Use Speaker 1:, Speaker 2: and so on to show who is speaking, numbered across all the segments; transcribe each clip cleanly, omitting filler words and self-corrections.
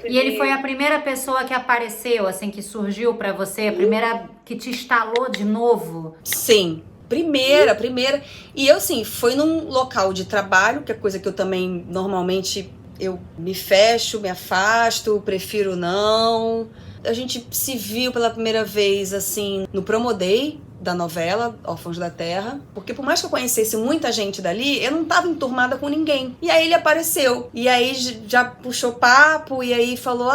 Speaker 1: E ele foi a primeira pessoa que apareceu, assim, que surgiu pra você, a primeira que te instalou de novo?
Speaker 2: Sim. Primeira. E eu, sim, foi num local de trabalho, que é coisa que eu também, normalmente, eu me fecho, me afasto, prefiro não. A gente se viu pela primeira vez, assim, no Promo Day da novela Órfãos da Terra, porque por mais que eu conhecesse muita gente dali, eu não tava enturmada com ninguém. E aí ele apareceu, e aí já puxou papo, e aí falou,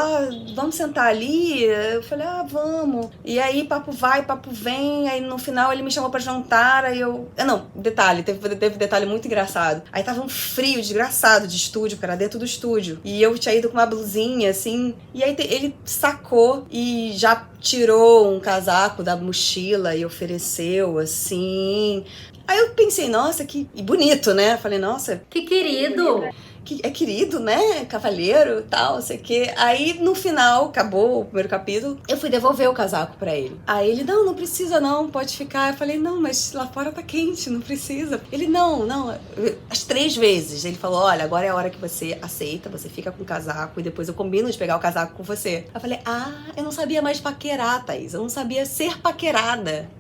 Speaker 2: vamos sentar ali? Eu falei, vamos. E aí papo vai, papo vem, aí no final ele me chamou pra jantar, aí eu... Não, detalhe, teve detalhe muito engraçado. Aí tava um frio desgraçado de estúdio, cara, dentro do estúdio. E eu tinha ido com uma blusinha, assim, e aí ele sacou e já tirou um casaco da mochila e ofereceu, assim. Aí eu pensei, nossa, que bonito, né? Falei, nossa...
Speaker 1: Que querido!
Speaker 2: É querido, né? Cavalheiro e tal, sei o quê. Aí, no final, acabou o primeiro capítulo, eu fui devolver o casaco pra ele. Aí ele, não precisa não, pode ficar. Eu falei, não, mas lá fora tá quente, não precisa. Ele, não. As 3 vezes. Ele falou, olha, agora é a hora que você aceita, você fica com o casaco e depois eu combino de pegar o casaco com você. Eu falei, eu não sabia mais paquerar, Thaís. Eu não sabia ser paquerada.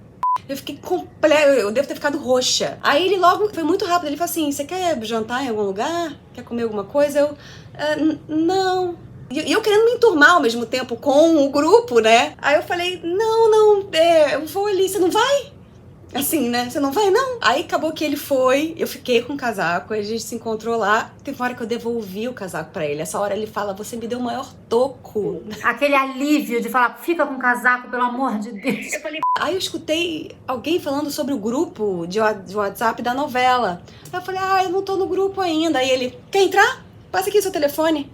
Speaker 2: Eu fiquei completa, eu devo ter ficado roxa. Aí ele logo, foi muito rápido, ele falou assim, você quer jantar em algum lugar? Quer comer alguma coisa? Eu, não. E eu querendo me enturmar ao mesmo tempo com o grupo, né? Aí eu falei, não, eu vou ali, você não vai? Assim, né? Você não vai, não? Aí acabou que ele foi, eu fiquei com o casaco, a gente se encontrou lá. Teve uma hora que eu devolvi o casaco pra ele. Essa hora ele fala, você me deu o maior toco.
Speaker 1: Aquele alívio de falar, fica com o casaco, pelo amor de Deus.
Speaker 2: Aí eu escutei alguém falando sobre o grupo de WhatsApp da novela. Aí eu falei, eu não tô no grupo ainda. Aí ele, quer entrar? Passa aqui seu telefone.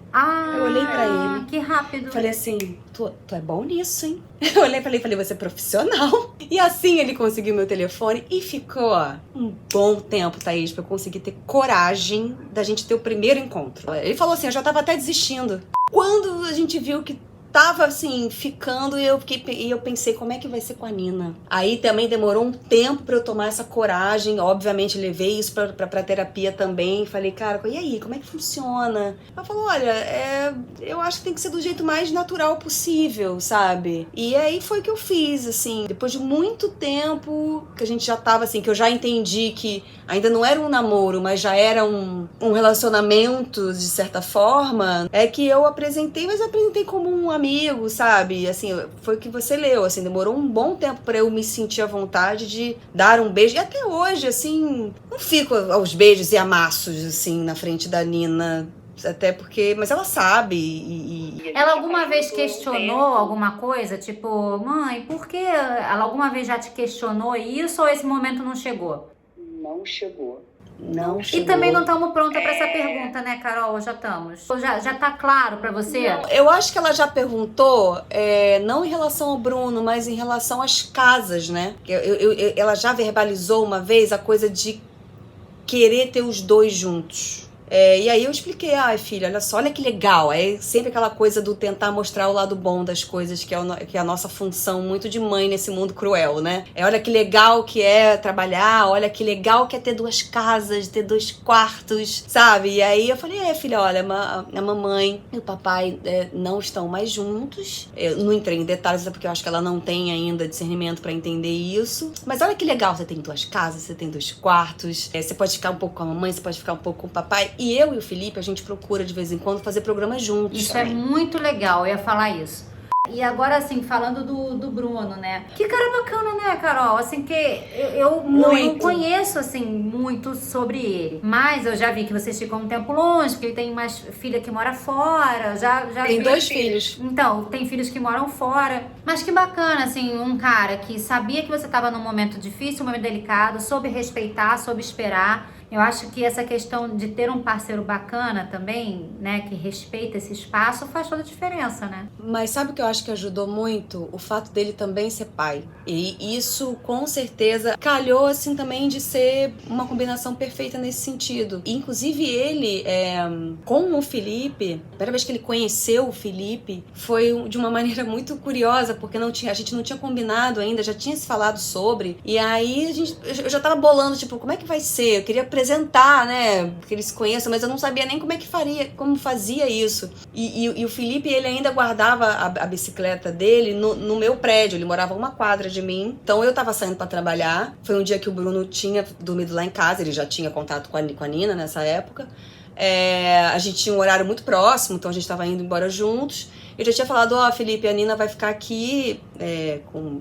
Speaker 2: Eu olhei pra ele.
Speaker 1: Que rápido.
Speaker 2: Falei assim, tu é bom nisso, hein? Eu olhei pra ele e falei, você é profissional. E assim ele conseguiu meu telefone e ficou um bom tempo, Thaís, pra eu conseguir ter coragem da gente ter o primeiro encontro. Ele falou assim, eu já tava até desistindo. Quando a gente viu que tava assim, ficando, e eu pensei, como é que vai ser com a Nina? Aí também demorou um tempo pra eu tomar essa coragem, obviamente levei isso pra terapia também, falei, cara, e aí, como é que funciona? Ela falou, olha, eu acho que tem que ser do jeito mais natural possível, sabe? E aí foi que eu fiz, assim, depois de muito tempo, que a gente já tava assim, que eu já entendi que ainda não era um namoro, mas já era um relacionamento, de certa forma, é que eu apresentei, mas eu apresentei como um amigo, sabe? Assim, foi o que você leu, assim, demorou um bom tempo pra eu me sentir à vontade de dar um beijo. E até hoje, assim, não fico aos beijos e amassos, assim, na frente da Nina. Até porque... Mas ela sabe
Speaker 1: Ela alguma vez questionou alguma coisa? Tipo, mãe, por que? Ela alguma vez já te questionou isso ou esse momento não chegou?
Speaker 3: Não chegou.
Speaker 2: Não chegou.
Speaker 1: E também não estamos prontas para essa pergunta, né, Carol? Ou já estamos? Ou já tá claro para você?
Speaker 2: Eu acho que ela já perguntou, não em relação ao Bruno, mas em relação às casas, né? Ela já verbalizou uma vez a coisa de querer ter os dois juntos. E aí eu expliquei, filha, olha só, olha que legal. É sempre aquela coisa do tentar mostrar o lado bom das coisas, que é a nossa função muito de mãe nesse mundo cruel, né? Olha que legal que é trabalhar, olha que legal que é ter 2 casas, ter 2 quartos, sabe? E aí eu falei, filha, olha, a mamãe e o papai não estão mais juntos. Eu não entrei em detalhes, até porque eu acho que ela não tem ainda discernimento pra entender isso. Mas olha que legal, você tem 2 casas, você tem 2 quartos, você pode ficar um pouco com a mamãe, você pode ficar um pouco com o papai. E eu e o Felipe, a gente procura de vez em quando fazer programas juntos.
Speaker 1: Isso também. É muito legal, eu ia falar isso. E agora, assim, falando do Bruno, né? Que cara bacana, né, Carol? Assim, que eu não conheço, assim, muito sobre ele. Mas eu já vi que vocês ficam um tempo longe, porque ele tem uma filha que mora fora. Já
Speaker 2: tem 2 filhos.
Speaker 1: Então, tem filhos que moram fora. Mas que bacana, assim, um cara que sabia que você estava num momento difícil, um momento delicado, soube respeitar, soube esperar. Eu acho que essa questão de ter um parceiro bacana também, né, que respeita esse espaço, faz toda a diferença, né?
Speaker 2: Mas sabe o que eu acho que ajudou muito? O fato dele também ser pai. E isso, com certeza, calhou, assim, também de ser uma combinação perfeita nesse sentido. Inclusive, ele, com o Felipe, a primeira vez que ele conheceu o Felipe, foi de uma maneira muito curiosa, porque a gente não tinha combinado ainda, já tinha se falado sobre. E aí, eu já tava bolando, tipo, como é que vai ser? Eu queria apresentar, né, que eles se conheçam, mas eu não sabia nem como fazia isso. E o Felipe, ele ainda guardava a bicicleta dele no meu prédio, ele morava uma quadra de mim, então eu tava saindo pra trabalhar, foi um dia que o Bruno tinha dormido lá em casa, ele já tinha contato com a Nina nessa época, a gente tinha um horário muito próximo, então a gente tava indo embora juntos, eu já tinha falado, Felipe, a Nina vai ficar aqui com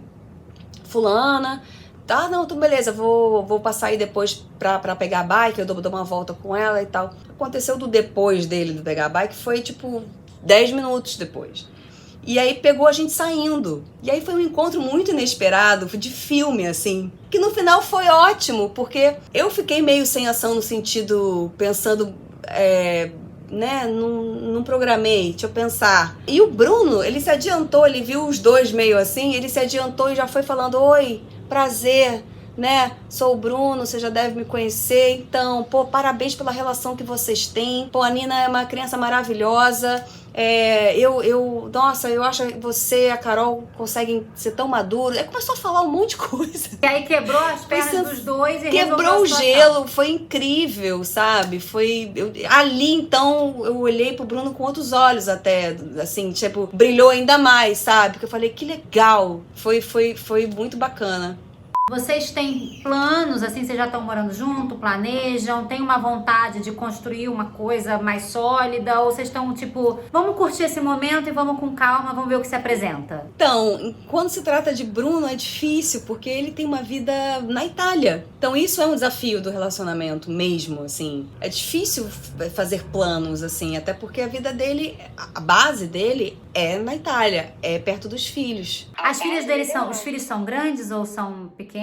Speaker 2: fulana. Ah, não, tudo beleza, vou passar aí depois pra pegar a bike, eu dou uma volta com ela e tal. Aconteceu do depois dele, do pegar a bike, foi tipo 10 minutos depois. E aí pegou a gente saindo. E aí foi um encontro muito inesperado, de filme, assim. Que no final foi ótimo, porque eu fiquei meio sem ação no sentido, pensando... né, não programei, deixa eu pensar. E o Bruno, ele se adiantou, ele viu os dois meio assim, ele se adiantou e já foi falando, oi, prazer, né, sou o Bruno, você já deve me conhecer, então, parabéns pela relação que vocês têm, a Nina é uma criança maravilhosa, nossa, eu acho que você e a Carol conseguem ser tão maduros. Aí começou a falar um monte de coisa.
Speaker 1: E aí quebrou as pernas dos dois e
Speaker 2: quebrou o gelo, foi incrível, sabe? Ali, então, eu olhei pro Bruno com outros olhos até, assim, tipo, brilhou ainda mais, sabe? Porque eu falei, que legal, foi muito bacana.
Speaker 1: Vocês têm planos, assim, vocês já estão morando junto, planejam, tem uma vontade de construir uma coisa mais sólida, ou vocês estão tipo, vamos curtir esse momento e vamos com calma, vamos ver o que se apresenta?
Speaker 2: Então, quando se trata de Bruno é difícil, porque ele tem uma vida na Itália. Então isso é um desafio do relacionamento mesmo, assim. É difícil fazer planos, assim, até porque a vida dele, a base dele é na Itália, é perto dos filhos.
Speaker 1: As filhas dele os filhos são grandes ou são pequenos?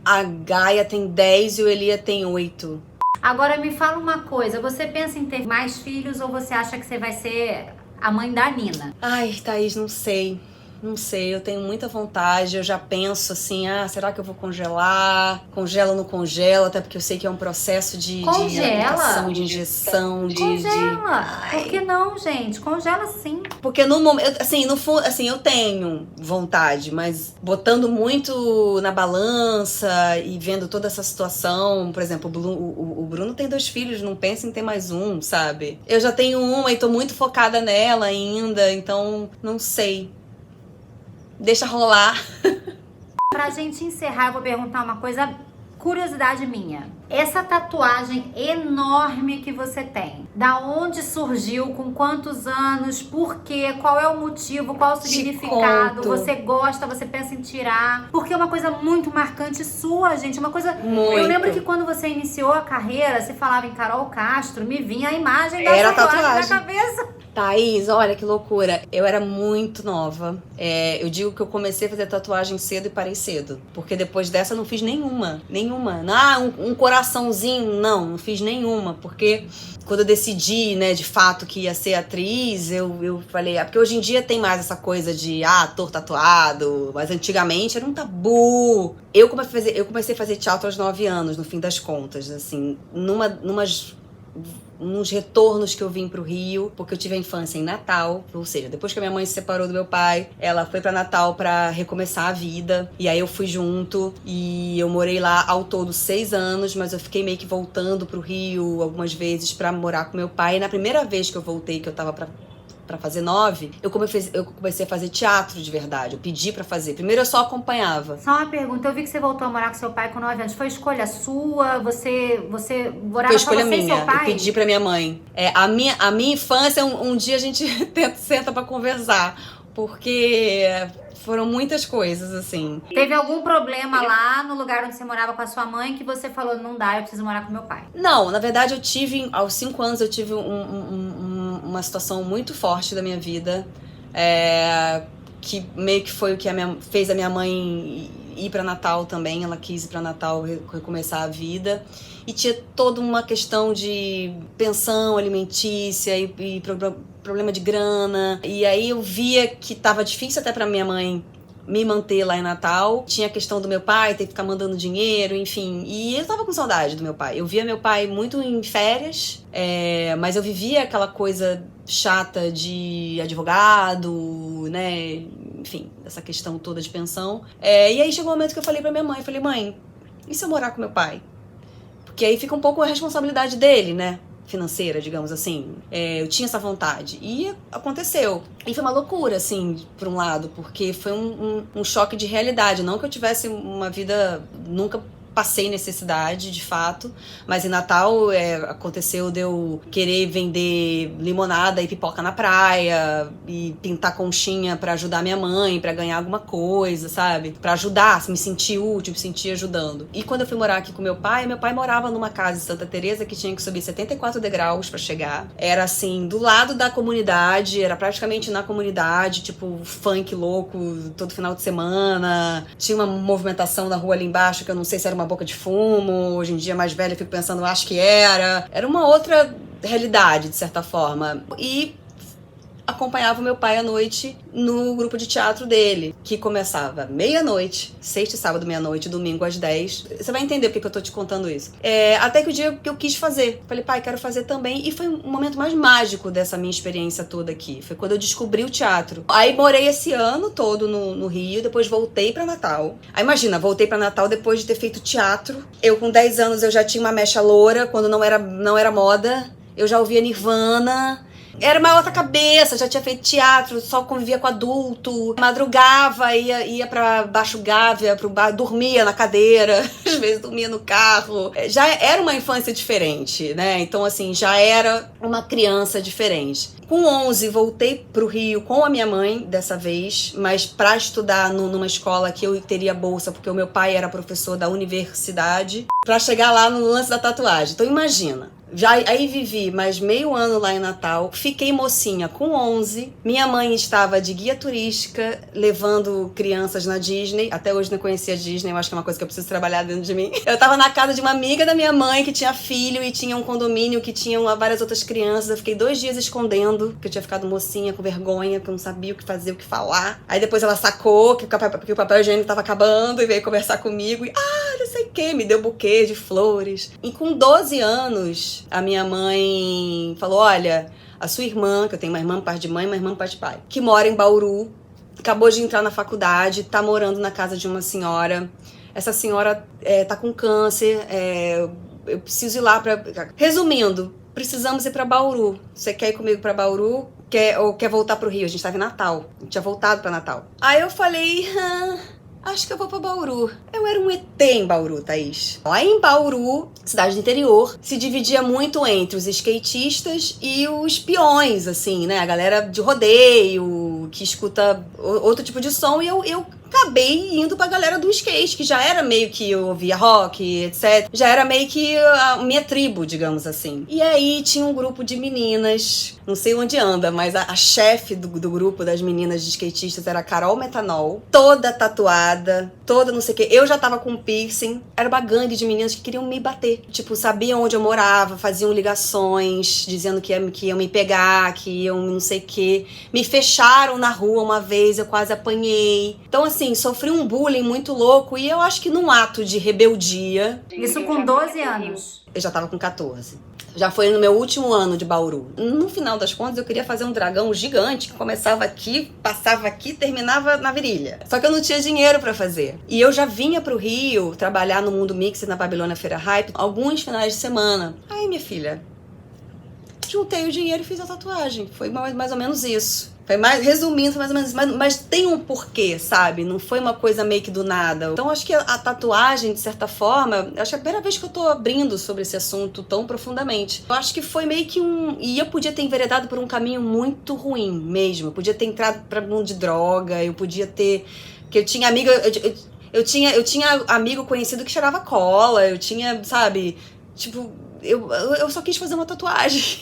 Speaker 2: A Gaia tem 10 e o Elia tem 8.
Speaker 1: Agora me fala uma coisa, você pensa em ter mais filhos ou você acha que você vai ser a mãe da Nina?
Speaker 2: Ai, Thaís, não sei. Não sei, eu tenho muita vontade, eu já penso assim, será que eu vou congelar? Congela ou não congela? Até porque eu sei que é um processo de aplicação, de injeção,
Speaker 1: Congela! Por que não, gente? Congela sim.
Speaker 2: Porque no momento, assim, no fundo, assim, eu tenho vontade, mas botando muito na balança e vendo toda essa situação, por exemplo, o Bruno tem 2 filhos, não pensa em ter mais um, sabe? Eu já tenho uma e tô muito focada nela ainda, então não sei. Deixa rolar.
Speaker 1: Pra gente encerrar, eu vou perguntar uma coisa, curiosidade minha. Essa tatuagem enorme que você tem, da onde surgiu, com quantos anos, por quê, qual é o motivo, qual o significado, você gosta, você pensa em tirar, porque é uma coisa muito marcante sua, gente, uma coisa...
Speaker 2: Muito.
Speaker 1: Eu lembro que quando você iniciou a carreira, você falava em Carol Castro, me vinha a imagem da tatuagem na cabeça.
Speaker 2: Thaís, olha que loucura. Eu era muito nova. Eu digo que eu comecei a fazer tatuagem cedo e parei cedo. Porque depois dessa eu não fiz nenhuma. Um coraçãozinho, não fiz nenhuma. Porque quando eu decidi, né, de fato que ia ser atriz, eu falei... Porque hoje em dia tem mais essa coisa de ator tatuado. Mas antigamente era um tabu. Eu comecei a fazer teatro aos 9 anos, no fim das contas. Assim, nos retornos que eu vim pro Rio, porque eu tive a infância em Natal, ou seja, depois que a minha mãe se separou do meu pai, ela foi pra Natal pra recomeçar a vida, e aí eu fui junto, e eu morei lá ao todo 6 anos, mas eu fiquei meio que voltando pro Rio algumas vezes pra morar com meu pai, e na primeira vez que eu voltei, que eu tava pra fazer 9, eu comecei a fazer teatro de verdade. Eu pedi pra fazer. Primeiro eu só acompanhava.
Speaker 1: Só uma pergunta, eu vi que você voltou a morar com seu pai com 9 anos. Foi escolha sua? Você morava
Speaker 2: Foi escolha
Speaker 1: só você
Speaker 2: minha.
Speaker 1: e seu pai?
Speaker 2: Eu pedi pra minha mãe. A minha infância, um dia a gente senta pra conversar. Porque foram muitas coisas, assim.
Speaker 1: Teve algum problema lá no lugar onde você morava com a sua mãe que você falou, não dá, eu preciso morar com meu pai?
Speaker 2: Não, na verdade aos 5 anos eu tive uma situação muito forte da minha vida, que meio que foi o que fez a minha mãe ir para Natal também. Ela quis ir para Natal recomeçar a vida, e tinha toda uma questão de pensão alimentícia e problema de grana, e aí eu via que tava difícil até para minha mãe me manter lá em Natal. Tinha a questão do meu pai ter que ficar mandando dinheiro, enfim. E eu tava com saudade do meu pai. Eu via meu pai muito em férias, mas eu vivia aquela coisa chata de advogado, né? Enfim, essa questão toda de pensão. E aí chegou um momento que eu falei pra minha mãe, mãe, e se eu morar com meu pai? Porque aí fica um pouco a responsabilidade dele, né? Financeira, digamos assim. Eu tinha essa vontade. E aconteceu. E foi uma loucura, assim, por um lado, porque foi um choque de realidade. Não que eu tivesse uma vida... Nunca passei necessidade, de fato, mas em Natal aconteceu de eu querer vender limonada e pipoca na praia e pintar conchinha pra ajudar minha mãe, pra ganhar alguma coisa, sabe? Pra ajudar, me sentir útil, me sentir ajudando. E quando eu fui morar aqui com meu pai morava numa casa em Santa Teresa que tinha que subir 74 degraus pra chegar. Era assim, do lado da comunidade, era praticamente na comunidade, tipo funk louco todo final de semana. Tinha uma movimentação na rua ali embaixo que eu não sei se era uma boca de fumo, hoje em dia mais velha eu fico pensando, acho que era uma outra realidade, de certa forma. E acompanhava o meu pai à noite no grupo de teatro dele, que começava meia-noite, sexta e sábado meia-noite, domingo às 10. Você vai entender porque que eu tô te contando isso. Até que o dia que eu quis fazer. Falei, pai, quero fazer também. E foi um momento mais mágico dessa minha experiência toda aqui. Foi quando eu descobri o teatro. Aí morei esse ano todo no Rio, depois voltei pra Natal. Aí imagina, voltei pra Natal depois de ter feito teatro. Eu com 10 anos eu já tinha uma mecha loura, quando não era moda. Eu já ouvia Nirvana. Era uma outra cabeça, já tinha feito teatro, só convivia com adulto, madrugava, ia pra Baixo Gávea, pro bar, dormia na cadeira, às vezes dormia no carro. Já era uma infância diferente, né? Então, assim, já era uma criança diferente. Com 11, voltei pro Rio com a minha mãe, dessa vez, mas pra estudar numa escola que eu teria bolsa, porque o meu pai era professor da universidade, pra chegar lá no lance da tatuagem. Então, imagina. Aí vivi mais meio ano lá em Natal, fiquei mocinha com 11, minha mãe estava de guia turística, levando crianças na Disney, até hoje não conhecia a Disney, eu acho que é uma coisa que eu preciso trabalhar dentro de mim. Eu tava na casa de uma amiga da minha mãe, que tinha filho e tinha um condomínio que tinha várias outras crianças, eu fiquei 2 dias escondendo, porque eu tinha ficado mocinha, com vergonha, que eu não sabia o que fazer, o que falar. Aí depois ela sacou que o papel higiênico tava acabando e veio conversar comigo e, não sei o que, me deu buquê de flores. E com 12 anos, a minha mãe falou, olha, a sua irmã, que eu tenho uma irmã por parte de mãe e uma irmã por parte de pai, que mora em Bauru, acabou de entrar na faculdade, tá morando na casa de uma senhora. Essa senhora tá com câncer, eu preciso ir lá pra... Resumindo, precisamos ir pra Bauru. Você quer ir comigo pra Bauru? Ou quer voltar pro Rio? A gente tava em Natal. A gente tinha voltado pra Natal. Aí eu falei... acho que eu vou pra Bauru. Eu era um ET em Bauru, Thaís. Lá em Bauru, cidade do interior, se dividia muito entre os skatistas e os peões, assim, né? A galera de rodeio, que escuta outro tipo de som. E eu acabei indo pra galera do skate, que já era meio que eu ouvia rock, etc. Já era meio que a minha tribo, digamos assim. E aí tinha um grupo de meninas, não sei onde anda, mas a chefe do grupo das meninas de skatistas era a Carol Metanol, toda tatuada, toda não sei o que. Eu já tava com piercing. Era uma gangue de meninas que queriam me bater. Tipo, sabiam onde eu morava, faziam ligações, dizendo que iam me pegar, que iam não sei o que. Me fecharam na rua uma vez, eu quase apanhei. Então, assim, sofri um bullying muito louco e eu acho que num ato de rebeldia...
Speaker 1: Isso com 12 anos?
Speaker 2: Eu já tava com 14. Já foi no meu último ano de Bauru. No final das contas, eu queria fazer um dragão gigante que começava aqui, passava aqui, terminava na virilha. Só que eu não tinha dinheiro pra fazer. E eu já vinha pro Rio trabalhar no Mundo Mix na Babilônia Feira Hype alguns finais de semana. Aí, minha filha, juntei o dinheiro e fiz a tatuagem. Foi mais ou menos isso. Foi mais, resumindo, foi mais ou menos isso. Mas tem um porquê, sabe? Não foi uma coisa meio que do nada. Então, acho que a tatuagem, de certa forma, acho que é a primeira vez que eu tô abrindo sobre esse assunto tão profundamente. Eu acho que foi meio que E eu podia ter enveredado por um caminho muito ruim mesmo. Eu podia ter entrado pra mundo de droga, eu podia ter... Que eu tinha amiga... Eu tinha amigo conhecido que cheirava cola, eu tinha, sabe... Tipo... Eu só quis fazer uma tatuagem.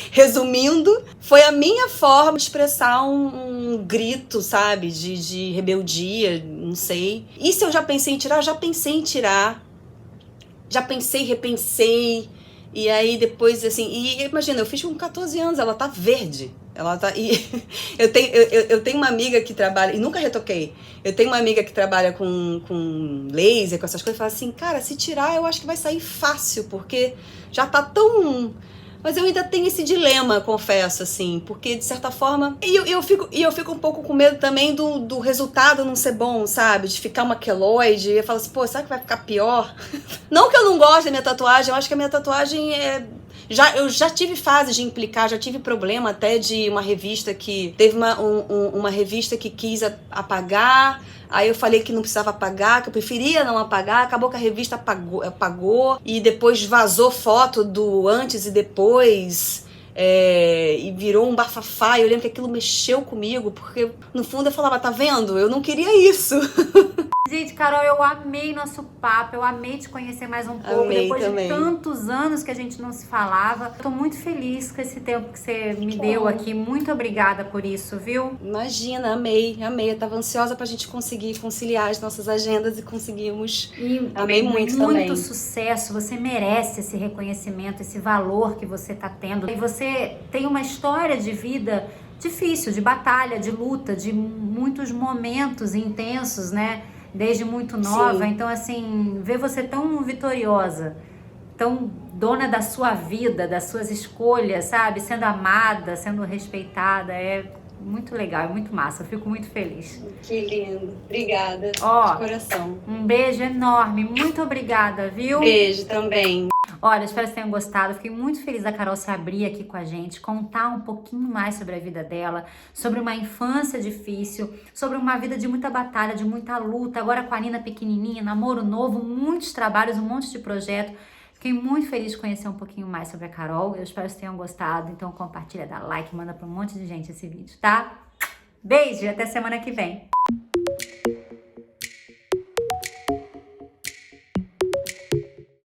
Speaker 2: Resumindo, foi a minha forma de expressar um grito, sabe? De rebeldia, não sei. E se eu já pensei em tirar? Já pensei em tirar. Já pensei, repensei. E aí depois, assim... E imagina, eu fiz com 14 anos, ela tá verde. Ela tá... E eu tenho uma amiga que trabalha... E nunca retoquei. Eu tenho uma amiga que trabalha com laser, com essas coisas. E fala assim, cara, se tirar eu acho que vai sair fácil. Porque já tá tão Mas eu ainda tenho esse dilema, confesso, assim, porque de certa forma... E eu fico um pouco com medo também do resultado não ser bom, sabe? De ficar uma queloide. Eu falo assim, pô, será que vai ficar pior? Não que eu não goste da minha tatuagem, eu acho que a minha tatuagem é... Eu já tive fases de implicar, já tive problema até de uma revista que... Teve uma revista que quis apagar, aí eu falei que não precisava apagar, que eu preferia não apagar, acabou que a revista apagou e depois vazou foto do antes e depois... e virou um bafafá, e eu lembro que aquilo mexeu comigo, porque no fundo eu falava, tá vendo? Eu não queria isso.
Speaker 1: Gente, Carol, eu amei nosso papo, eu amei te conhecer mais um pouco.
Speaker 2: Amei
Speaker 1: Depois
Speaker 2: também.
Speaker 1: de tantos anos que a gente não se falava. Tô muito feliz com esse tempo que você me deu aqui. Muito obrigada por isso, viu?
Speaker 2: Imagina, amei. Eu tava ansiosa pra gente conseguir conciliar as nossas agendas e conseguimos. Amei muito também.
Speaker 1: Muito sucesso, você merece esse reconhecimento, esse valor que você tá tendo. E você tem uma história de vida difícil, de batalha, de luta, de muitos momentos intensos, né? Desde muito nova. Sim. Então, assim, ver você tão vitoriosa, tão dona da sua vida, das suas escolhas, sabe? Sendo amada, sendo respeitada, é muito legal, é muito massa. Eu fico muito feliz.
Speaker 2: Que lindo. Obrigada.
Speaker 1: Ó,
Speaker 2: de coração.
Speaker 1: Um beijo enorme. Muito obrigada, viu?
Speaker 2: Beijo também.
Speaker 1: Olha, espero que vocês tenham gostado. Fiquei muito feliz da Carol se abrir aqui com a gente, contar um pouquinho mais sobre a vida dela, sobre uma infância difícil, sobre uma vida de muita batalha, de muita luta. Agora com a Nina pequenininha, namoro novo, muitos trabalhos, um monte de projeto. Fiquei muito feliz de conhecer um pouquinho mais sobre a Carol. Eu espero que vocês tenham gostado. Então compartilha, dá like, manda para um monte de gente esse vídeo, tá? Beijo e até semana que vem.